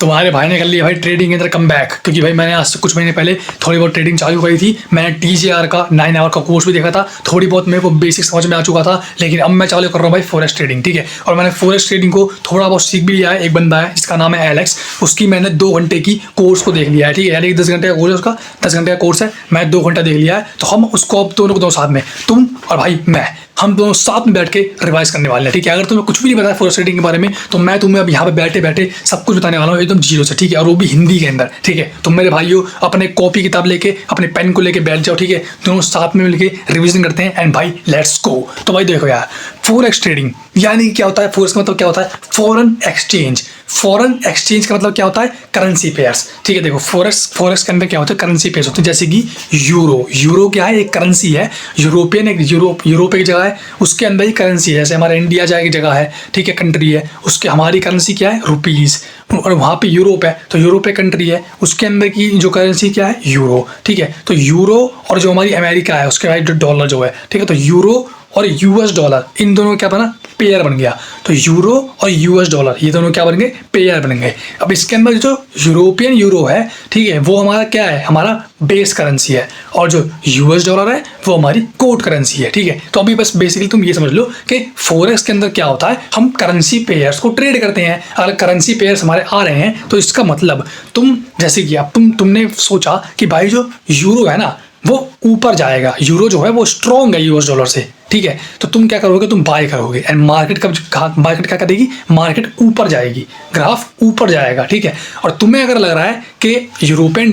तुम्हारे भाई ने कर लिया भाई ट्रेडिंग के अंदर कम बैक, क्योंकि भाई मैंने आज से कुछ महीने पहले थोड़ी बहुत ट्रेडिंग चालू करी थी। मैंने TJR का 9 आवर का कोर्स भी देखा था, थोड़ी बहुत मेरे को बेसिक समझ में आ चुका था। लेकिन अब मैं चालू कर रहा हूँ भाई फॉरेक्स ट्रेडिंग, ठीक है। और मैंने फॉरेक्स ट्रेडिंग को थोड़ा बहुत सीख भी लिया है। एक बंदा है जिसका नाम है एलेक्स, उसकी मैंने 2 घंटे की कोर्स को देख लिया है, ठीक है। यानी 10 घंटे का कोर्स है उसका, 10 घंटे का कोर्स है, मैं 2 घंटा देख लिया है। तो हम उसको अब दोनों को दो साथ में, तुम और भाई मैं, हम दोनों साथ में बैठ के रिवाइज करने वाले हैं, ठीक है। अगर तुम्हें कुछ भी नहीं पता है फॉरेक्स ट्रेडिंग के बारे में, तो मैं तुम्हें अब यहाँ पे बैठे बैठे सब कुछ बताने वाला हूँ एकदम जीरो से, ठीक है। और वो भी हिंदी के अंदर, ठीक है। तुम मेरे भाइयों अपने कॉपी किताब लेके, अपने पेन को लेके बैठ जाओ, ठीक है। दोनों साथ में मिलके रिविजन करते हैं एंड भाई लेट्स गो। तो भाई देखो यार, फॉरेक्स ट्रेडिंग यानी क्या होता है? फॉरेक्स का मतलब क्या होता है? Foreign exchange. फॉरेन एक्सचेंज का मतलब क्या होता है? करेंसी पेयर्स, ठीक है। देखो फॉरेक्स के अंदर क्या होता है? करेंसी पेयर्स होते हैं, जैसे कि यूरो क्या है? एक करेंसी है, यूरोपियन, एक यूरोप की जगह है, उसके अंदर ही करेंसी है। जैसे हमारा इंडिया जाएगी जगह है, ठीक है, कंट्री है, उसके हमारी करेंसी क्या है? रुपीज़। और वहाँ पे यूरोप है, तो यूरोप एक कंट्री है, उसके अंदर की जो करेंसी क्या है? यूरो, ठीक है। तो यूरो और जो हमारी अमेरिका है उसके बाद जो डॉलर जो है, ठीक है। तो यूरो और US डॉलर, इन दोनों क्या बना? पेयर बन गया। तो यूरो और US डॉलर ये दोनों क्या बन गए? पेयर बन गए। अब इसके अंदर जो यूरोपियन यूरो है, ठीक है, वो हमारा क्या है? हमारा बेस करेंसी है। और जो US डॉलर है वो हमारी कोड करेंसी है, ठीक है। तो अभी बस बेसिकली तुम ये समझ लो कि फॉरेक्स के अंदर क्या होता है, हम करेंसी पेयर्स को ट्रेड करते हैं। अगर करेंसी पेयर्स हमारे आ रहे हैं तो इसका मतलब तुम, जैसे कि अब तुमने सोचा कि भाई जो यूरो है ना वो ऊपर जाएगा, यूरो जो है वो स्ट्रॉन्ग है US डॉलर से, ठीक है। तो तुम क्या करोगे? तुम बाय करोगे एंड मार्केट क्या करेगी? मार्केट ऊपर जाएगी, ग्राफ ऊपर जाएगा, ठीक है। और तुम्हें अगर लग रहा है कि यूरोपियन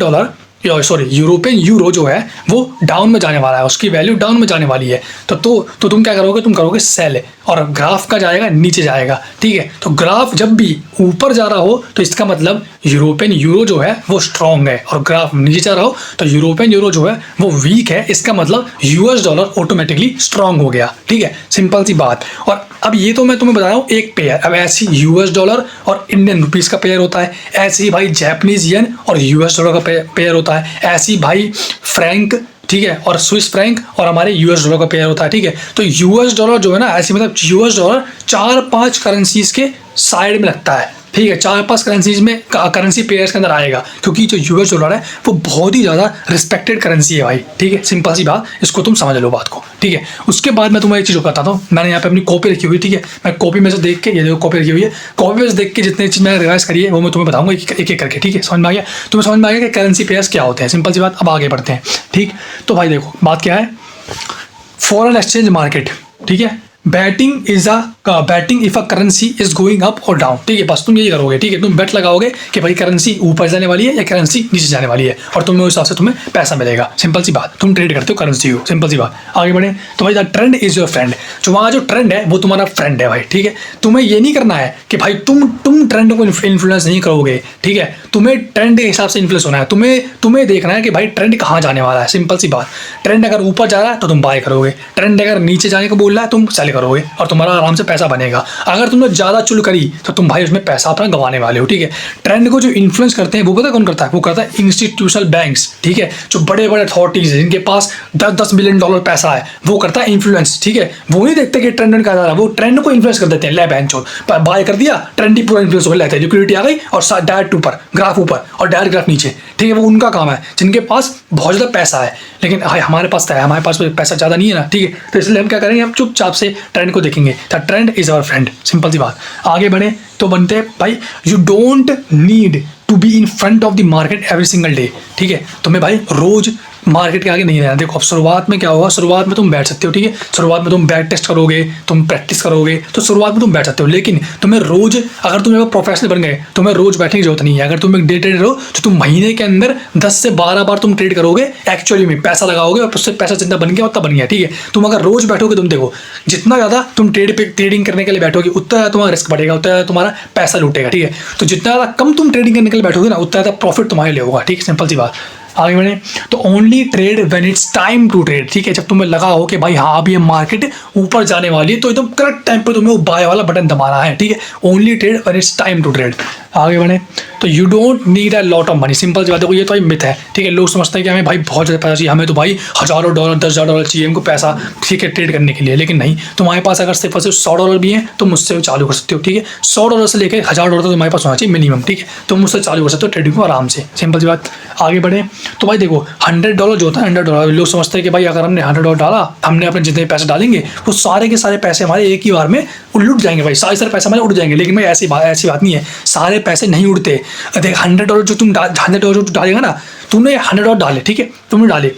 यूरो जो है वो डाउन में जाने वाला है, उसकी वैल्यू डाउन में जाने वाली है, तो तुम क्या करोगे? तुम करोगे सेल, और ग्राफ का जाएगा नीचे जाएगा, ठीक है। तो ग्राफ जब भी ऊपर जा रहा हो तो इसका मतलब यूरोपियन यूरो जो है वो स्ट्रॉन्ग है, और ग्राफ नीचे जा रहा हो तो यूरोपियन यूरो जो है वो वीक है, इसका मतलब US डॉलर ऑटोमेटिकली स्ट्रॉन्ग हो गया, ठीक है। सिंपल सी बात। और अब ये तो मैं तुम्हें बता रहा हूँ एक पेयर। अब ऐसी US डॉलर और इंडियन रुपीज़ का पेयर होता है, ऐसे ही भाई जैपनीज येन और US डॉलर का पेयर होता है, ऐसे ही भाई फ्रैंक, ठीक है, और स्विस फ्रैंक और हमारे US डॉलर का पेयर होता है, ठीक है। तो US डॉलर जो है ना, ऐसे मतलब US डॉलर 4-5 करेंसीज के साइड में लगता है, ठीक है। 4-5 करेंसीज में करेंसी पेयर्स के अंदर आएगा, क्योंकि जो US डॉलर है वो बहुत ही ज़्यादा रिस्पेक्टेड करेंसी है भाई, ठीक है। सिंपल सी बात, इसको तुम समझ लो बात को, ठीक है। उसके बाद मैं तुम्हें एक चीज़ बताता हूँ। मैंने यहाँ पे अपनी कॉपी रखी हुई, ठीक है। मैं कॉपी में से देख के, ये देखो कॉपी रखी हुई है, कॉपी में से देख के जितनी चीज़ मैंने रिवाइज करी है वो मैं तुम्हें बताऊँगा एक एक करके, ठीक है। समझ में आ गया? तुम्हें समझ में आ गया कि करेंसी पेयर्स क्या होते हैं? सिंपल सी बात। अब आगे बढ़ते हैं, ठीक। तो भाई देखो बात क्या है, फॉरेन एक्सचेंज मार्केट, ठीक है। Batting if a currency is going up और डाउन, ठीक है। बस तुम यही करोगे, ठीक है। तुम बेट लगाओगे कि भाई करेंसी ऊपर जाने वाली है या करेंसी नीचे जाने वाली है, और तुम्हें उस हिसाब से तुम्हें पैसा मिलेगा। सिंपल सी बात, तुम ट्रेड करते हो करेंसी को, सिंपल सी बात। आगे बढ़े तो भाई the trend is your friend. जो वहाँ जो ट्रेंड है वो तुम्हारा फ्रेंड है भाई, ठीक है। तुम्हें ये नहीं करना है कि भाई तुम ट्रेंड को इन्फ्लुएंस नहीं करोगे, ठीक है। तुम्हें ट्रेंड के हिसाब से इन्फ्लुएंस होना है, तुम्हें देखना है कि भाई ट्रेंड कहाँ जाने वाला है। सिंपल सी बात। ट्रेंड अगर ऊपर जा रहा है तो तुम बाय करोगे, ट्रेंड अगर नीचे जाने को बोल रहा है तुम सेल करोगे, और तुम्हारा आराम से पैसा बनेगा। अगर तुमने ज़्यादा चुल करी तो तुम भाई उसमें पैसा अपना गंवाने वाले हो, ठीक है। ट्रेंड को जो इन्फ्लुएंस करते हैं वो पता कौन करता है? वो करता है इंस्टीट्यूशनल बैंक्स, ठीक है। जो बड़े बड़े अथॉरिटीज हैं जिनके पास 10-10 बिलियन डॉलर पैसा है, वो करता है इन्फ्लुएंस, ठीक है। वो नहीं देखते कि ट्रेंड कहाँ जा रहा है, वो ट्रेंड को इन्फ्लुएंस कर देते हैं। ले बैंच बाय कर दिया, ट्रेंड ही पूरा इन्फ्लुएंस हो लेते हैं, लिक्विडिटी आ गई और डायरेक्ट ऊपर ग्राफ ऊपर और डायरेक्ट ग्राफ नीचे, ठीक है। वो उनका काम है जिनके पास बहुत ज़्यादा पैसा है। लेकिन हमारे पास है, हमारे पास पैसा ज़्यादा नहीं है ना, ठीक है। तो इसलिए हम क्या करेंगे? हम चुपचाप से ट्रेंड को देखेंगे। The trend is our friend, simple सी बात। आगे बढ़े तो बनते हैं भाई, you don't need to be in front of the market every single day, ठीक है। तुम्हें भाई रोज मार्केट के आगे नहीं रहना। देखो अब शुरुआत में क्या होगा, शुरुआत में तुम बैठ सकते हो, ठीक है। शुरुआत में तुम बैक टेस्ट करोगे, तुम प्रैक्टिस करोगे, तो शुरुआत में तुम बैठ सकते हो। लेकिन तुम्हें रोज, अगर तुम एक प्रोफेशनल बन गए, तुम्हें रोज बैठने की जरूरत नहीं है। अगर तुम एक डे ट्रेडर हो तो तुम महीने के अंदर 10 से 12 बार तुम ट्रेड करोगे, एक्चुअली में पैसा लगाओगे, और उससे पैसा जितना बन गया उतना बन गया, ठीक है। तुम अगर रोज बैठोगे, तुम देखो जितना ज़्यादा तुम ट्रेडिंग करने के लिए बैठोगे उतना ज़्यादा तुम्हारा रिस्क बढ़ेगा, उतना ज़्यादा तुम्हारा पैसा लूटेगा, ठीक है। तो जितना ज़्यादा कम तुम ट्रेडिंग करने के लिए बैठोगे ना, उतना ज़्यादा प्रॉफिट तुम्हारे लिए होगा, ठीक है। सिंपल सी बात। आगे बढ़े तो only trade when it's time to trade, ठीक है। जब तुम्हें लगा हो कि भाई हाँ अभी ये मार्केट ऊपर जाने वाली है, तो एकदम करेक्ट टाइम पे तुम्हें वो बाय वाला बटन दबाना है, ठीक है। Only trade when it's time to trade. आगे बढ़े तो you don't need a lot of money. Simple सी बात है, ये तो भाई मिथ है, ठीक है। लोग समझते हैं कि हमें भाई बहुत ज़्यादा पैसा चाहिए, हमें तो भाई हज़ारों डॉलर, $10,000 चाहिए हमको पैसा, ठीक है, ट्रेड करने के लिए। लेकिन नहीं, तुम्हारे पास अगर सिर्फ $100 भी हैं तो मुझसे चालू कर सकते हो, ठीक है। $100 से लेकर $1,000 तो तुम्हारे पास होना चाहिए मिनिमम, ठीक है। तो मुझसे चालू कर सकते हो ट्रेडिंग को आराम से, सिंपल सी बात। आगे बढ़े तो भाई देखो $100 जो होता है, $100 लोग समझते हैं कि भाई अगर हमने $100 डाला, हमने अपने जितने पैसे डालेंगे वो सारे के सारे पैसे हमारे एक ही बार में लुट जाएंगे भाई, सारे पैसे हमारे उड़ जाएंगे। लेकिन भाई ऐसी बात नहीं है, सारे पैसे नहीं उड़ते। देख $100 जो तुम $100 जो डालेगा ना, तुमने $100 डाले, ठीक है, तुमने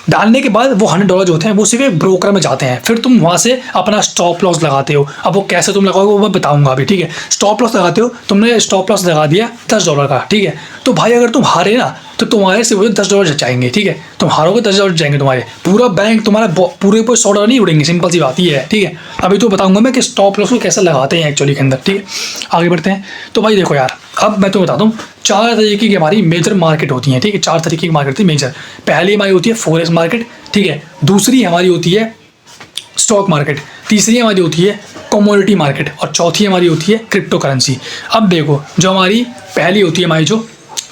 डालने के बाद वो $100 जो होते हैं वो सिर्फ एक ब्रोकर में जाते हैं, फिर तुम वहाँ से अपना स्टॉप लॉस लगाते हो। अब वो कैसे तुम लगाओगे वो मैं बताऊंगा अभी, ठीक है। स्टॉप लॉस लगाते हो, तुमने स्टॉप लॉस लगा दिया $10 का, ठीक है। तो भाई अगर तुम हारे ना तो तुम्हारे से वो $10 जाएंगे, ठीक है। तुम हारोगे $10 जाएंगे तुम्हारे, पूरा बैंक तुम्हारा पूरे $100 नहीं उड़ेंगे, सिंपल सी बात ये है, ठीक है। अभी तो बताऊंगा मैं कि स्टॉप लॉस को कैसे लगाते हैं एक्चुअली के अंदर, ठीक है। आगे बढ़ते हैं तो भाई देखो यार, अब मैं तुम्हें बताता हूँ 4 तरीके की हमारी मेजर मार्केट होती हैं, ठीक है। 4 तरीके की मार्केट थी मेजर। पहली हमारी होती है फॉरेक्स मार्केट, ठीक है। दूसरी हमारी होती है स्टॉक मार्केट, तीसरी हमारी होती है कमोडिटी मार्केट, और चौथी हमारी होती है क्रिप्टो करेंसी। अब देखो जो हमारी पहली होती है हमारी जो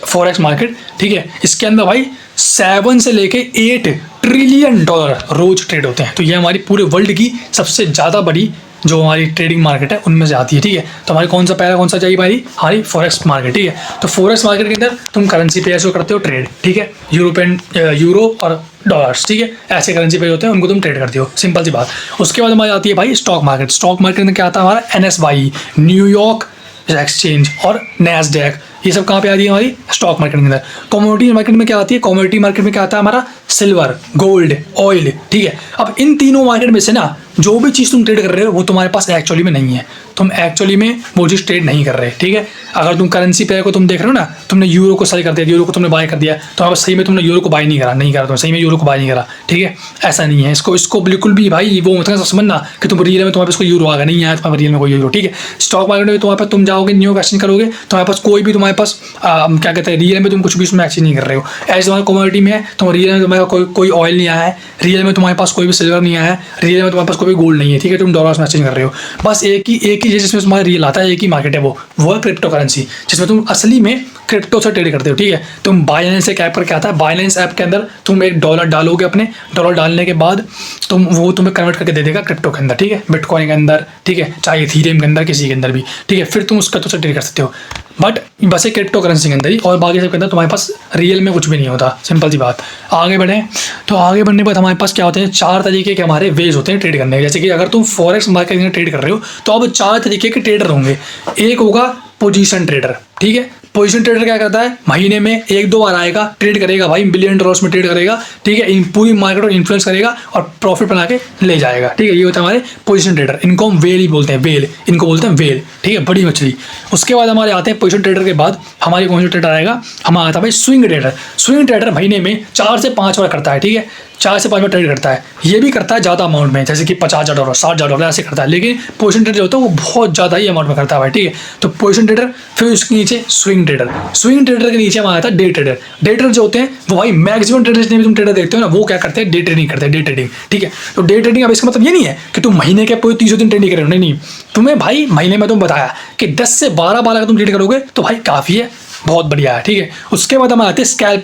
फॉरेक्स मार्केट, ठीक है, इसके अंदर भाई 7 से लेके 8 ट्रिलियन डॉलर रोज ट्रेड होते हैं। तो ये हमारी पूरे वर्ल्ड की सबसे ज़्यादा बड़ी जो हमारी ट्रेडिंग मार्केट है उनमें से आती है, ठीक है। तो हमारी कौन सा चाहिए भाई, हमारी फॉरेक्स मार्केट, ठीक है। तो फॉरेक्स मार्केट के अंदर तुम करेंसी पे ऐसे करते हो ट्रेड, ठीक है, यूरो और डॉलर्स, ठीक है, ऐसे करेंसी पे होते हैं उनको तुम ट्रेड करते हो, सिंपल सी बात। उसके बाद हमारी आती है भाई स्टॉक मार्केट। स्टॉक मार्केट में क्या आता है हमारा NSY, न्यूयॉर्क एक्सचेंज और नैस्डैक, ये सब कहाँ पे आती है हमारी स्टॉक मार्केट के अंदर। कमोडिटी मार्केट में क्या आती है, कमोडिटी मार्केट में क्या आता है हमारा सिल्वर, गोल्ड, ऑयल, ठीक है। अब इन तीनों मार्केट में से ना जो भी चीज़ तुम ट्रेड कर रहे हो वो तुम्हारे पास एक्चुअली में नहीं है, तुम एक्चुअली में वो चीज़ ट्रेड नहीं कर रहे, ठीक है। अगर तुम करेंसी पेयर को तुम देख रहे हो ना, तुमने यूरो को सेल कर दिया, यूरो को तुमने बाय कर दिया, तो अब सही में तुमने यूरो को बाय नहीं करा तुम सही में यूरो को बाय नहीं करा, ठीक है। ऐसा नहीं है, इसको बिल्कुल भी भाई वो मतलब समझना कि तुम रियल में तुम्हारे पास कोई यूरो आएगा, नहीं आया तुम्हारे रियल में कोई यूरो, ठीक है। स्टॉक मार्केट में तुम्हारे पास तुम जाओगे न्यू एक्सचेंज करोगे, तुम्हारे पास कोई भी तुम्हारे पास क्या कहते हैं रियल में तुम कुछ भी उसमें एक्सचेंज नहीं कर रहे हो। ऐसे तुम्हारे कमोडिटी में है, तुम रियल में तुम्हारा कोई ऑयल नहीं आया है, रियल में तुम्हारे पास कोई भी सिल्वर नहीं आया है, रियल में तुम्हारे पास कोई भी गोल्ड नहीं है, ठीक है। तुम डॉलर्स में एक्सचेंज कर रहे हो, बस एक ही जिसमें तुम्हारा रियल आता है, एक ही मार्केट है, वो है क्रिप्टो करेंसी, जिसमें तुम असली में क्रिप्टो से ट्रेड करते हो, ठीक है। तुम बाइनेंस एक ऐप पर क्या आता है, बाइनेंस ऐप के अंदर तुम $1 डालोगे, अपने $1 डालने के बाद वो तुम्हें कन्वर्ट करके दे देगा क्रिप्टो के अंदर, ठीक है, बिटकॉइन के अंदर, ठीक है, चाहे इथीरियम के अंदर, किसी के अंदर भी, ठीक है। फिर तुम उस क्रिप्टो से ट्रेड कर सकते हो, बट बस एक क्रिप्टो करेंसी के अंदर ही, और बाकी सब के अंदर तुम्हारे पास रियल में कुछ भी नहीं होता, सिंपल सी बात। आगे बढ़े तो आगे बढ़ने के बाद हमारे पास क्या होते हैं, 4 तरीके के हमारे वेज होते हैं ट्रेड करने के। जैसे कि अगर तुम फॉरेक्स मार्केट में ट्रेड कर रहे हो तो अब 4 तरीके के ट्रेडर होंगे। एक होगा पोजीशन ट्रेडर, ठीक है। पोजीशन ट्रेडर क्या करता है, महीने में 1-2 बार आएगा, ट्रेड करेगा भाई, $1 बिलियन में ट्रेड करेगा, ठीक है, इन पूरी मार्केट को इन्फ्लुएंस करेगा और प्रॉफिट बना के ले जाएगा, ठीक है। ये होता है हमारे पोजीशन ट्रेडर, इनको हम वेल ही बोलते हैं, वेल, इनको बोलते हैं वेल, ठीक है, बड़ी मछली। उसके बाद हमारे आते हैं पोजीशन ट्रेडर के बाद हमारे कौन सा ट्रेडर आएगा, हमारा आता है भाई स्विंग ट्रेडर। स्विंग ट्रेडर महीने में 4 से 5 बार करता है, ठीक है, 4 से 5 बार ट्रेड करता है। ये भी करता है ज़्यादा अमाउंट में, जैसे कि $50,000 $60,000 ऐसे करता है, लेकिन पोजीशन ट्रेडर जो होता है वो बहुत ज़्यादा ही अमाउंट में करता है भाई, ठीक है। तो पोजीशन ट्रेडर, फिर उसके नीचे स्विंग ट्रेडर, स्विंग ट्रेडर के नीचे हमारा आता है डे ट्रेडर। डे ट्रेडर जो होते हैं वो भाई मैक्सिमम ट्रेडर जितने भी तुम ट्रेडर देखते हो ना, वो क्या करते हैं, डे ट्रेडिंग करते हैं, डे ट्रेडिंग, ठीक है। तो डे ट्रेडिंग अब इसका मतलब ये नहीं है कि तुम महीने के पूरे 30 दिन ट्रेडिंग कर रहे हो, नहीं, तुम्हें भाई महीने में तुम बताया कि 10 से 12 बार अगर तुम ट्रेड करोगे तो भाई काफ़ी है, बहुत बढ़िया है, ठीक है। उसके बाद हम आते हैं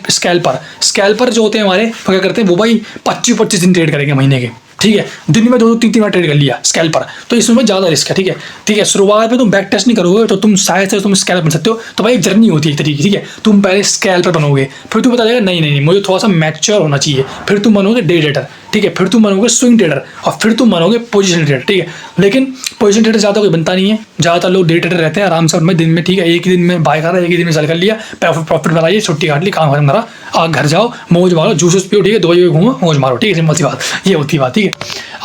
स्कैल्पर जो होते हैं हमारे, वो क्या करते हैं, वो भाई 25 दिन ट्रेड करेंगे महीने के, ठीक है। दिन में 2-3 बार ट्रेड कर लिया स्कैल्पर, तो इसमें ज़्यादा रिस्क है, ठीक है, ठीक है। शुरुआत में तुम बैक टेस्ट नहीं करोगे तो तुम शायद से तुम स्कैल्पर बन सकते हो, तो भाई एक जर्नी होती है एक तरीके की, ठीक है। तुम पहले स्कैल्पर बनोगे, फिर तुम बता देगा नहीं मुझे थोड़ा सा मैच्योर होना चाहिए, फिर तुम बनोगे डे ट्रेडर, ठीक है, फिर तुम बनोगे स्विंग ट्रेडर, और फिर तुम बनोगे पोजीशन ट्रेडर, ठीक है। लेकिन पोजीशन ट्रेडर ज़्यादा कोई बनता नहीं है, ज़्यादातर लोग डे ट्रेडर रहते हैं, आराम से उनमें दिन में, ठीक है, एक ही दिन में बाय करा, एक ही दिन में सेल कर लिया, प्रॉफिट बनाइए, छुट्टी काट ली, काम खत्म करा, आप घर जाओ, मौज मारो, जूस पियो, ठीक है, 2 बजे घूमो, मौज मारो, ठीक है, सिंपल सी बात, ये होती बात, ठीक है।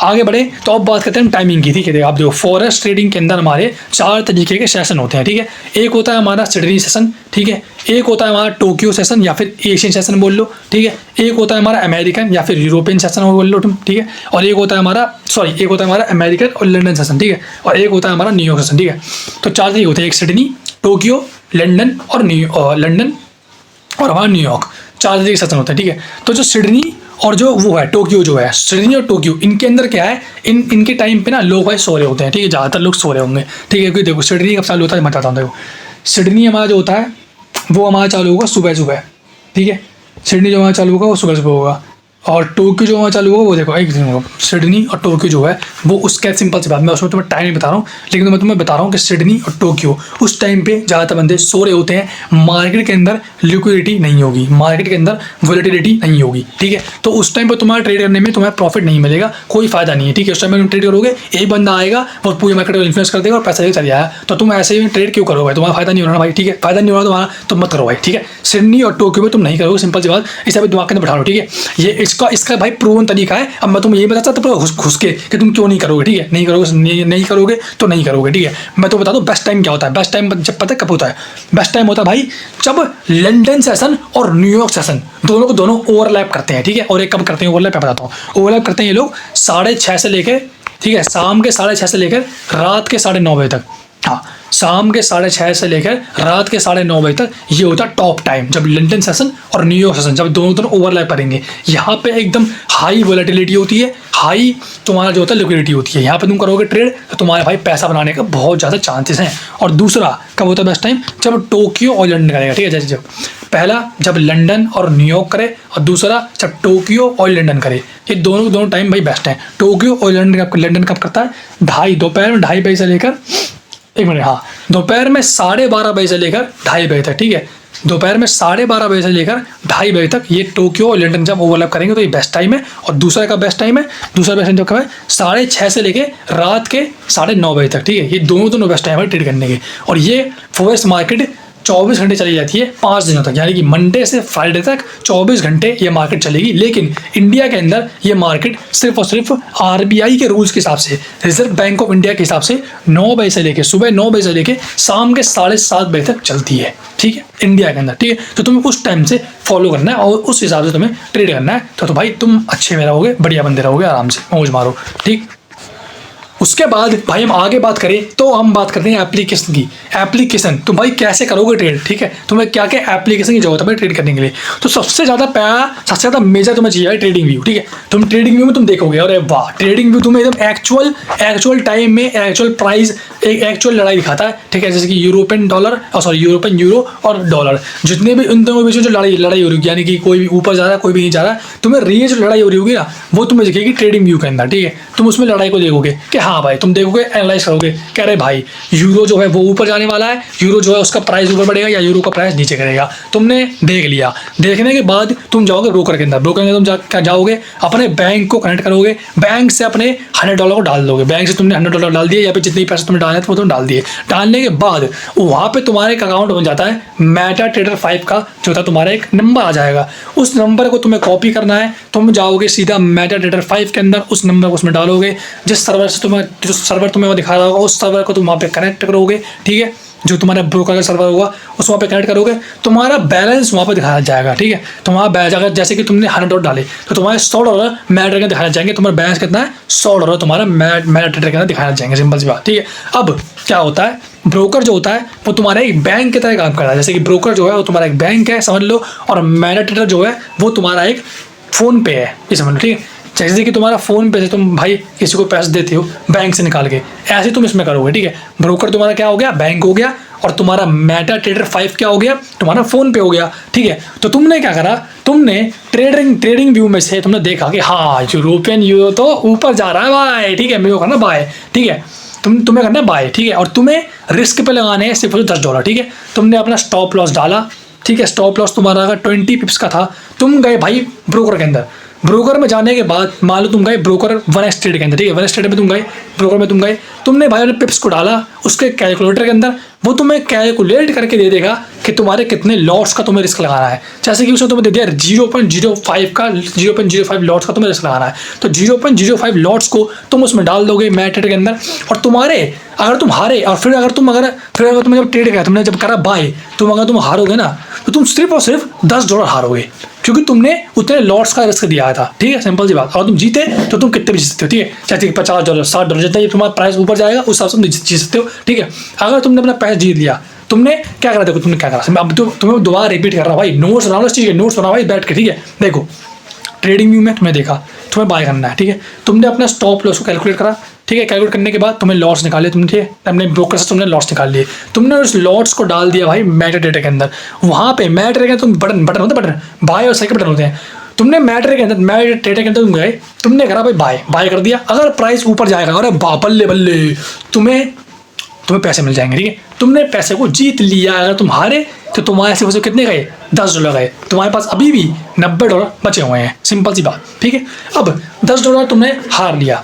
आगे बढ़े तो अब बात करते हैं टाइमिंग की, ठीक है। आप देखो फॉरेक्स ट्रेडिंग के अंदर हमारे 4 तरीके के सेशन होते हैं, ठीक है। एक होता है हमारा सिडनी सेशन, ठीक है, एक होता है हमारा टोक्यो सेशन या फिर एशियन सेशन बोल लो, ठीक है, एक होता है हमारा अमेरिकन या फिर यूरोपियन सेशन बोल लो तुम, ठीक है, और एक होता है हमारा अमेरिकन और लंदन सेशन, ठीक है, और एक होता है हमारा न्यूयॉर्क सेशन, ठीक है। तो 4 तरीके होते हैं, एक सिडनी, टोक्यो, लंदन और हमारा न्यूयॉर्क, 4 तरीके सेशन होते हैं, ठीक है। तो जो सिडनी और जो वो है टोक्यो, जो है सिडनी और टोक्यो, इनके अंदर क्या है, इनके टाइम पे ना लोग भाई सो रहे होते हैं, ठीक है, ज़्यादातर लोग सो रहे होंगे, ठीक है। क्योंकि देखो सिडनी कब चालू होता है मैं बताता हूँ, देखो सिडनी हमारा जो होता है वो हमारा चालू होगा सुबह सुबह, ठीक है, सिडनी जो हमारा चालू होगा वो सुबह सुबह होगा। और टोक्यो जो हमारा चालू होगा वो देखो एक दिन होगा, सिडनी और टोक्यो जो है वो उसका सिंपल सी बात, मैं उसमें तुम्हें टाइम नहीं बता रहा हूँ, लेकिन मैं तुम्हें बता रहा हूँ कि सिडनी और टोक्यो उस टाइम पे ज़्यादातर बंदे सो रहे होते हैं, मार्केट के अंदर लिक्विडिटी नहीं होगी, मार्केट के अंदर वोलेटिलिटी नहीं होगी, ठीक है। तो उस टाइम पर तुम्हारा ट्रेड करने में तुम्हें प्रॉफिट नहीं मिलेगा, कोई फायदा नहीं है, ठीक है। उस टाइम में तुम ट्रेड करोगे, एक बंदा आएगा वो पूरी मार्केट को इन्फ्लुएंस कर देगा और पैसा लेकर चल जाएगा, तो तुम ऐसे ही ट्रेड क्यों करोगे, तुम्हारा फायदा नहीं हो रहा भाई, ठीक है, फायदा नहीं हो रहा तुम्हारा, तो मत करो भाई, ठीक है। सिडनी और टोक्यो में तुम नहीं करोगे, सिंपल सी बात, इसे अभी दिमाग के अंदर बैठा लो, ठीक है। ये इसका भाई प्रूवन तरीका है। अब मैं तुम्हें ये बताता तो घुस के कि तुम क्यों नहीं करोगे, ठीक है, नहीं करोगे, नहीं करोगे तो नहीं करोगे, ठीक है। मैं तो बता दूं बेस्ट टाइम क्या होता है, बेस्ट टाइम जब पता है कब होता है, बेस्ट टाइम होता है भाई जब लंदन सेशन और न्यूयॉर्क सेशन दोनों को दोनों ओवरलैप करते हैं, ठीक है। और एक कब करते हैं ओवरलैप, मैं बताता हूँ। ओवरलैप करते हैं ये लोग 6:30 से लेकर, ठीक है, शाम के 6:30 से लेकर रात के 9:30 बजे तक, हाँ, शाम के 6:30 से लेकर रात के 9:30 बजे तक ये होता है टॉप टाइम, जब लंदन सेशन और न्यूयॉर्क सेशन जब दोनों ओवरलैप करेंगे। यहाँ पे एकदम हाई वोलेटिलिटी होती है, हाई तुम्हारा जो होता है लिक्विडिटी होती है। यहाँ पे तुम करोगे ट्रेड तो तुम्हारे भाई पैसा बनाने का बहुत ज़्यादा चांसेस हैं। और दूसरा कब होता है बेस्ट टाइम, जब टोक्यो और लंदन करेगा, ठीक है। जैसे जब पहला जब लंदन और न्यूयॉर्क करे, और दूसरा जब टोक्यो और लंदन करे, ये दोनों टाइम भाई बेस्ट है। टोक्यो और लंदन कब करता है, दोपहर में 2:30 बजे से लेकर, एक मिनट, हाँ, दोपहर में 12:30 बजे से लेकर 2:30 बजे तक, ठीक है। दोपहर में 12:30 बजे से लेकर 2:30 बजे तक ये टोक्यो और लंदन जब ओवरलैप करेंगे तो ये बेस्ट टाइम है। और दूसरा का बेस्ट टाइम है, दूसरा बेस्ट टाइम जब कब है, 6:30 से लेकर रात के 9:30 बजे तक, ठीक है। ये दोनों बेस्ट टाइम है ट्रेड करने के। और ये फॉरेक्स मार्केट 24 घंटे चली जाती है 5 दिनों तक, यानी कि मंडे से फ्राइडे तक 24 घंटे ये मार्केट चलेगी। लेकिन इंडिया के अंदर ये मार्केट सिर्फ और सिर्फ आरबीआई के रूल्स के हिसाब से, रिजर्व बैंक ऑफ इंडिया के हिसाब से 9 बजे से लेकर, सुबह 9 बजे से लेकर शाम के 7:30 बजे तक चलती है, ठीक है, इंडिया के अंदर, ठीक है। तो तुम्हें उस टाइम से फॉलो करना है और उस हिसाब से तुम्हें ट्रेड करना है, तो भाई तुम अच्छे में रहोगे, बढ़िया बंदे रहोगे, आराम से मौज मारो, ठीक। उसके बाद भाई हम आगे बात करें तो हम बात करते हैं एप्लीकेशन की। एप्लीकेशन तुम भाई कैसे करोगे ट्रेड, ठीक है, तुम्हें क्या क्या एप्लीकेशन की जरूरत है भाई ट्रेड करने के लिए। तो सबसे ज़्यादा मेजर तुम्हें चाहिए ट्रेडिंग व्यू, ठीक है। तुम ट्रेडिंग व्यू में तुम देखोगे, अरे वाह, ट्रेडिंग व्यू तुम्हें एकदम एक्चुअल टाइम में एक्चुअल प्राइस, एक एक्चुअल लड़ाई दिखाता है, ठीक है। जैसे कि यूरोपियन यूरो और डॉलर, जितने भी इन दोनों के बीच में जो लड़ाई हो रही है, यानी कि कोई भी ऊपर जा रहा है कोई भी नहीं जा रहा है, तुम्हें रियल जो लड़ाई हो रही होगी ना वो तुम्हें दिखेगी ट्रेडिंग व्यू के अंदर, ठीक है। तुम उसमें लड़ाई को देखोगे कि हाँ भाई, तुम देखोगे, एनालाइज करोगे, कह रहे भाई यूरो जो है वो ऊपर जाने वाला है, यूरो जो है उसका प्राइस ऊपर बढ़ेगा या यूरो का प्राइस नीचे करेगा। तुमने देख लिया, देखने के बाद तुम जाओगे ब्रोकर के अंदर, ब्रोकर में तुम जाओगे, अपने बैंक को कनेक्ट करोगे, बैंक से अपने $100 को डाल दोगे, बैंक से तुमने $100 डाल दिए या फिर जितने पैसे तुमने डाले थे वो तुम डाल दिए। डालने के बाद वहाँ पे तुम्हारे एक अकाउंट बन जाता है, मेटाट्रेडर 5 का जो था तुम्हारा एक नंबर आ जाएगा। उस नंबर को तुम्हें कॉपी करना है, तुम जाओगे सीधा मेटाट्रेडर 5 के अंदर, उस नंबर को उसमें डालोगे, जिस सर्वर से तुम्हें वो दिखा रहा होगा उस सर्वर को तुम वहाँ पे कनेक्ट करोगे, ठीक है। जो तुम्हारा ब्रोकर का सर्वर होगा उस वहाँ पे कनेक्ट करोगे, तुम्हारा बैलेंस वहाँ पे दिखाया जाएगा, ठीक है। तुम्हारा बैलेंस अगर जैसे कि तुमने $100 डाले तो तुम्हारे $100 मेटाट्रेडर के दिखाए जाएंगे, तुम्हारा बैलेंस कितना है, $100 तुम्हारा मेटाट्रेडर के अंदर दिखाए जाएंगे, सिंपल सी बात, ठीक है। अब क्या होता है, ब्रोकर जो होता है वो तुम्हारा एक बैंक की तरह काम करता है। जैसे कि ब्रोकर जो है वो तुम्हारा एक बैंक है, समझ लो, और मेटाट्रेडर जो है वो तुम्हारा एक फ़ोन पे है, ये समझ लो, ठीक है। जैसे कि तुम्हारा फ़ोन पे से तुम भाई किसी को पैसे देते हो बैंक से निकाल के, ऐसे तुम इसमें करोगे, ठीक है। ब्रोकर तुम्हारा क्या हो गया, बैंक हो गया, और तुम्हारा मेटाट्रेडर 5 क्या हो गया, तुम्हारा फ़ोन पे हो गया, ठीक है। तो तुमने क्या करा, तुमने ट्रेडिंग व्यू में से तुमने देखा कि हाँ यूरोपियन यूरो तो ऊपर जा रहा है भाई, ठीक है, मेरे को करना बाय, ठीक है, तुम्हें करना बाय, ठीक है। और तुम्हें रिस्क पे लगाने हैं सिर्फ $10, ठीक है। तुमने अपना स्टॉप लॉस डाला, ठीक है, स्टॉप लॉस तुम्हारा अगर 20 पिप्स का था, तुम गए भाई ब्रोकर के अंदर, ब्रोकर में जाने के बाद मान लो तुम गए ब्रोकर 1x ट्रेड के अंदर, ठीक है, 1x ट्रेड में तुम गए, ब्रोकर में तुम गए, तुमने भाई अपने पिप्स को डाला उसके कैलकुलेटर के अंदर, वो तुम्हें कैलकुलेट करके दे देगा कि तुम्हारे कितने लॉट्स का तुम्हें रिस्क लगाना है। जैसे कि उसने तुम्हें दे दिया 0.05 लॉट्स का तुम्हें रिस्क लगाना है, तो 0.05 लॉट्स को तुम उसमें डाल दोगे मेटाट्रेडर के अंदर, और तुम्हारे अगर तुम हारे, और फिर अगर तुमने जब ट्रेड किया, तुमने जब करा बाय, अगर तुम हारोगे ना तो तुम सिर्फ और सिर्फ $10 हारोगे, क्योंकि तुमने उतने लॉट्स का रिस्क दिया था, ठीक है, सिंपल सी बात। और तुम जीते तो तुम कितने भी जीत सकते हो, ठीक है, चाहे $50 $60 जितना ये तुम्हारा प्राइस ऊपर जाएगा उस हिसाब से तुम जीत सकते हो, ठीक है। अगर तुमने अपना पैसा जीत लिया, तुमने क्या करा, देखो तुमने क्या करा, अब तुम्हें दोबारा रिपीट कर रहा हूँ भाई, नोट्स बना लो इस चीज़ के, नोट्स बनाओ भाई बैठ के, ठीक है। देखो ट्रेडिंग व्यू में तुम्हें देखा, तुम्हें बाय करना है, ठीक है, तुमने अपना स्टॉप लॉस को कैलकुलेट करा, ठीक ठीक है। कैलकुलेट करने के बाद तुम्हें लॉट्स निकाले, तुमने ठीक है, अपने ब्रोकर से तुमने लॉट्स निकाल लिए, तुमने उस लॉट्स को डाल दिया भाई मेटा डेटा के अंदर। वहाँ पे मेटा डेटा के तुम बटन होते हैं, बटन बाय और सेल के बटन होते हैं। तुमने मेटा के अंदर, मेटा डेटा के अंदर तुम गए, तुमने करा भाई बाय कर दिया। अगर प्राइस ऊपर जाएगा, अरे बल्ले बल्ले, तुम्हें पैसे मिल जाएंगे, ठीक है। तुमने पैसे को जीत लिया। अगर तुम हारे तो तुम्हारे से कितने गए, $10 गए। तुम्हारे पास अभी भी $90 बचे हुए हैं, सिंपल सी बात, ठीक है। अब $10 तुमने हार लिया।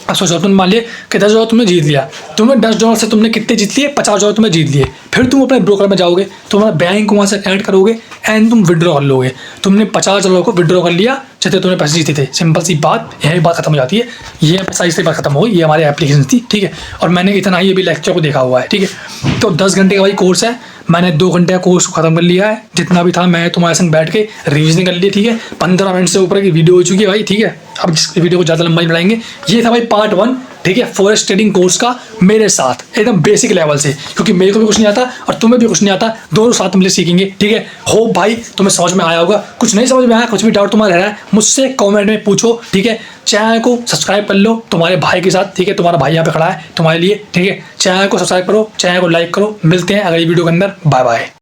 अब सोचो, तुम मान लिए कि $10 तुमने जीत लिया, तुमने $10 से तुमने कितने जीत लिए, $50 तुमने जीत लिए। फिर तुम अपने ब्रोकर में जाओगे, तुम्हारा बैंक वहाँ से ऐड करोगे एंड तुम विड्रॉ कर लोगे। तुमने $50 को विड्रॉ कर लिया जितने तुमने पैसे जीते थे। सिंपल सी बात, यही बात खत्म हो जाती है। ये प्रेसाइज से बात खत्म हो गई। ये हमारी एप्लीकेशन थी, ठीक है। और मैंने इतना ही अभी लेक्चर को देखा हुआ है, ठीक है। तो 10 घंटे का भाई कोर्स है, मैंने 2 घंटे का कोर्स खत्म कर लिया है। जितना भी था मैं तुम्हारे संग बैठ के रिविजन कर लिया, ठीक है। 15 मिनट से ऊपर की वीडियो हो चुकी है भाई, ठीक है। अब जिस वीडियो को ज़्यादा लंबाई बढ़ाएंगे। ये था भाई पार्ट 1, ठीक है, फॉरेक्स ट्रेडिंग कोर्स का मेरे साथ एकदम बेसिक लेवल से, क्योंकि मेरे को भी कुछ नहीं आता और तुम्हें भी कुछ नहीं आता, दोनों साथ मिलकर सीखेंगे, ठीक है। होप भाई तुम्हें समझ में आया होगा। कुछ नहीं समझ में आया, कुछ भी डाउट तुम्हारा रह रहा है, मुझसे कमेंट में पूछो, ठीक है। चैनल को सब्सक्राइब कर लो तुम्हारे भाई के साथ, ठीक है। तुम्हारा भाई यहाँ पे खड़ा है तुम्हारे लिए, ठीक है। चैनल को सब्सक्राइब करो, चैनल को लाइक करो। मिलते हैं अगली वीडियो के अंदर। Bye bye.